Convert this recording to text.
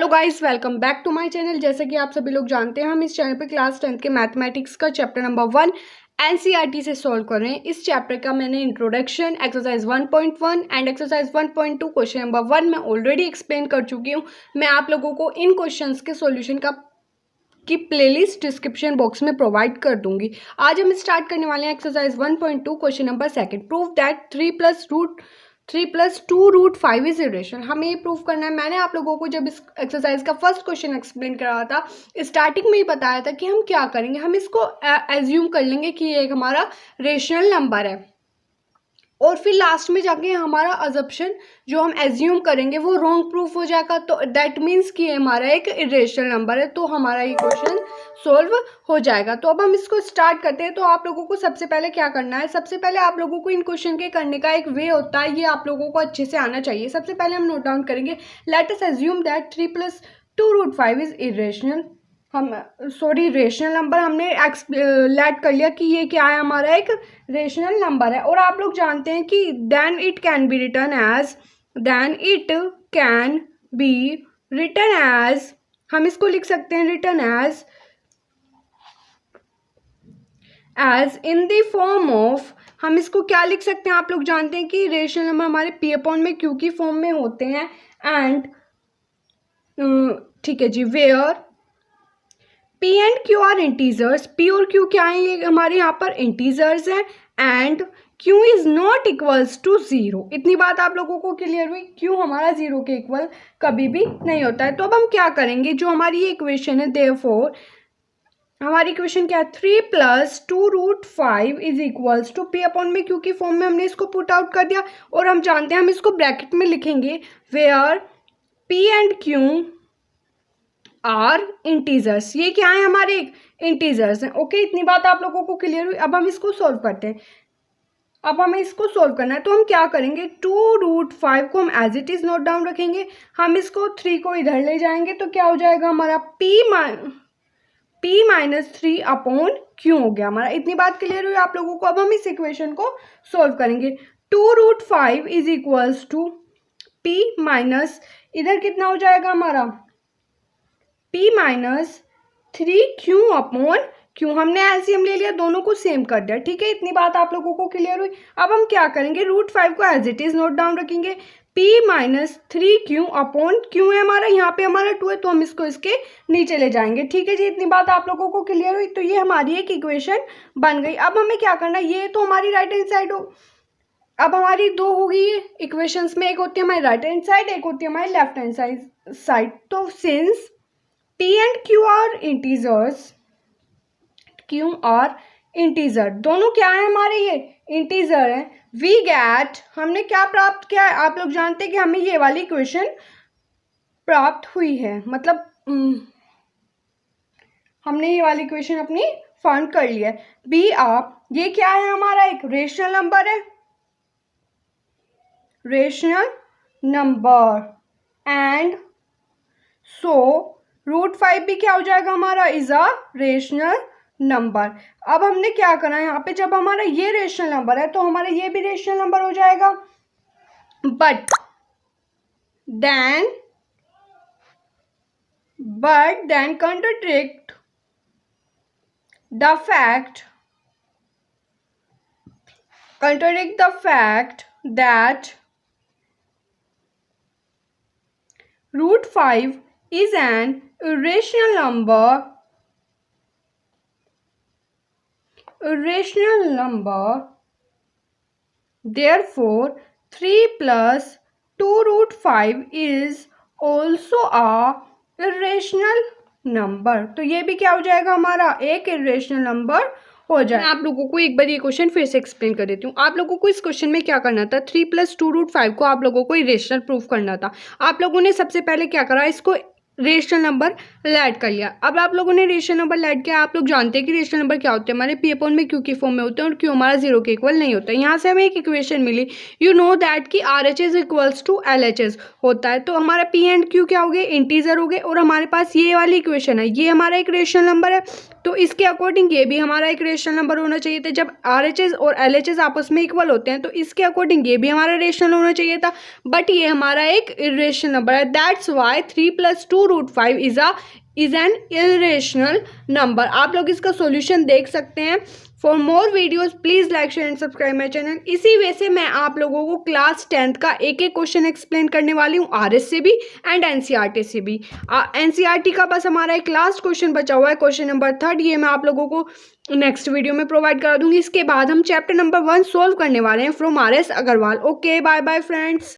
Guys, welcome back to my channel. जैसे कि आप सभी लोग जानते हैं, हम इस चैनल पे क्लास 10th के मैथमेटिक्स का चैप्टर नंबर 1 एनसीईआरटी से सॉल्व कर रहे हैं। इस चैप्टर का मैंने introduction, exercise 1.1 and exercise 1.2 question number 1 मैं ऑलरेडी एक्सप्लेन कर चुकी हूँ। मैं आप लोगों को इन क्वेश्चंस के सॉल्यूशन की प्लेलिस्ट डिस्क्रिप्शन बॉक्स में प्रोवाइड कर दूंगी। आज हम स्टार्ट करने वाले हैं exercise 1.2 question number 2। Prove that 3+2√5 is irrational. हमें ये प्रूव करना है। मैंने आप लोगों को जब इस एक्सरसाइज का फर्स्ट क्वेश्चन एक्सप्लेन करा था, स्टार्टिंग में ही बताया था कि हम क्या करेंगे। हम इसको एज्यूम कर लेंगे कि ये एक हमारा रेशनल नंबर है, और फिर लास्ट में जाके हमारा अजम्पशन जो हम एज्यूम करेंगे वो रॉन्ग प्रूफ हो जाएगा। तो दैट मीन्स कि ये हमारा एक इरेशनल नंबर है, तो हमारा ये क्वेश्चन सोल्व हो जाएगा। तो अब हम इसको स्टार्ट करते हैं। तो आप लोगों को सबसे पहले क्या करना है, सबसे पहले आप लोगों को इन क्वेश्चन के करने का एक वे होता है, ये आप लोगों को अच्छे से आना चाहिए। सबसे पहले हम नोट डाउन करेंगे, let us assume that 3+2√5 is irrational. Rational number हमने लेट कर लिया कि ये क्या है, हमारा एक रेशनल नंबर है। और आप लोग जानते हैं कि then it can be written as हम इसको लिख सकते हैं written as in the form of, हम इसको क्या लिख सकते हैं, आप लोग जानते हैं कि रेशनल नंबर हमारे पी अपॉन में क्यू की फॉर्म में होते हैं। एंड ठीक है जी, where P and Q are integers. P और Q क्या है, ये हमारे यहाँ पर इंटीजर्स हैं। And Q is not equals to 0। इतनी बात आप लोगों को क्लियर हुई। Q हमारा 0 के इक्वल कभी भी नहीं होता है। तो अब हम क्या करेंगे, जो हमारी ये इक्वेशन है, देयरफॉर हमारी इक्वेशन क्या है, 3+2√5 is equals to P upon में Q की फॉर्म में हमने इसको पुट आउट कर दिया। और हम जानते हैं हम इसको ब्रैकेट में लिखेंगे, where P and Q are integers. ये क्या है, हमारे इंटीजर्स हैं। ओके, इतनी बात आप लोगों को क्लियर हुई। अब हम इसको सॉल्व करते हैं। अब हमें इसको सॉल्व करना है, तो हम क्या करेंगे, 2√5 को हम as it is note down रखेंगे। हम इसको 3 को इधर ले जाएंगे, तो क्या हो जाएगा हमारा P-3 अपॉन Q हो गया हमारा। इतनी बात क्लियर हुई आप लोगों को। अब हम इस इक्वेशन को सॉल्व करेंगे। 2√5 is equals to P minus, इधर कितना हो जाएगा हमारा, P-3Q अपॉन Q। हमने एलसीएम ले लिया, दोनों को सेम कर दिया। ठीक है, इतनी बात आप लोगों को क्लियर हुई। अब हम क्या करेंगे, √5 को as it is note down रखेंगे। P-3Q अपॉन Q है हमारा, यहाँ पे हमारा 2 है, तो हम इसको इसके नीचे ले जाएंगे। ठीक है जी, इतनी बात आप लोगों को क्लियर हुई। तो ये हमारी एक इक्वेशन बन गई। अब हमें क्या करना है, ये तो हमारी राइट हैंड साइड हो। अब हमारी दो हो गई है इक्वेशंस में, एक होती है हमारी राइट हैंड साइड, एक होती है हमारी लेफ्ट हैंड साइड। तो since P and Q are integer, दोनों क्या है हमारे, ये इंटीजर है। वी गेट, हमने क्या प्राप्त किया है, आप लोग जानते हैं कि हमें ये वाली इक्वेशन प्राप्त हुई है, मतलब हमने ये वाली इक्वेशन अपनी फाइंड कर लिया है। बी आप, ये क्या है हमारा, एक रेशनल नंबर है, रेशनल नंबर। एंड सो √5 भी क्या हो जाएगा हमारा, इज अ रेशनल नंबर। अब हमने क्या करना है यहाँ पे, जब हमारा ये रेशनल नंबर है तो हमारा ये भी रेशनल नंबर हो जाएगा। But then contradict the fact that √5 is an irrational number, therefore 3+2√5 is also a irrational number। तो ये भी क्या हो जाएगा हमारा, एक irrational number हो जाए। मैं आप लोगों को एक बार ये क्वेश्चन फिर से एक्सप्लेन कर देती हूँ। आप लोगों को इस क्वेश्चन में क्या करना था, 3+2√5 को आप लोगों को इरेशनल प्रूफ करना था। आप लोगों ने सबसे पहले क्या करा, इसको रेशनल नंबर लैड कर लिया। अब आप लोगों ने रेशनल नंबर लैड किया। आप लोग जानते हैं कि रेशनल नंबर क्या होते हैं, हमारे P अपॉन में Q की फॉर्म में होते हैं, और Q हमारा 0 के इक्वल नहीं होता है। यहाँ से हमें एक इक्वेशन मिली, यू नो दैट कि RHS इक्वल्स टू LHS होता है। तो हमारा P एंड Q क्या हो गए, इंटीजर हो गए। और हमारे पास ये वाली इक्वेशन है, ये हमारा एक रेशनल नंबर है, तो इसके अकॉर्डिंग ये भी हमारा एक रेशनल नंबर होना चाहिए था। जब RHS और LHS आपस में इक्वल होते हैं तो इसके अकॉर्डिंग ये भी हमारा रेशनल होना चाहिए था, बट ये हमारा एक इरेशनल नंबर है। That's why 3+2 2√5 is an irrational number. आप लोग इसका सॉल्यूशन देख सकते हैं। For more videos please like share and subscribe my channel. इसी वजह से मैं आप लोगों को क्लास 10th का एक एक क्वेश्चन एक्सप्लेन करने वाली हूँ, आरएस से भी एंड एनसीईआरटी से भी। एनसीईआरटी का बस हमारा एक लास्ट क्वेश्चन बचा हुआ है, क्वेश्चन नंबर 3rd। ये मैं आप लोगों को नेक्स्ट वीडियो में प्रोवाइड करा दूंगी। इसके बाद हम चैप्टर नंबर 1 सोल्व करने वाले हैं from RS Agarwal. Okay, bye bye friends.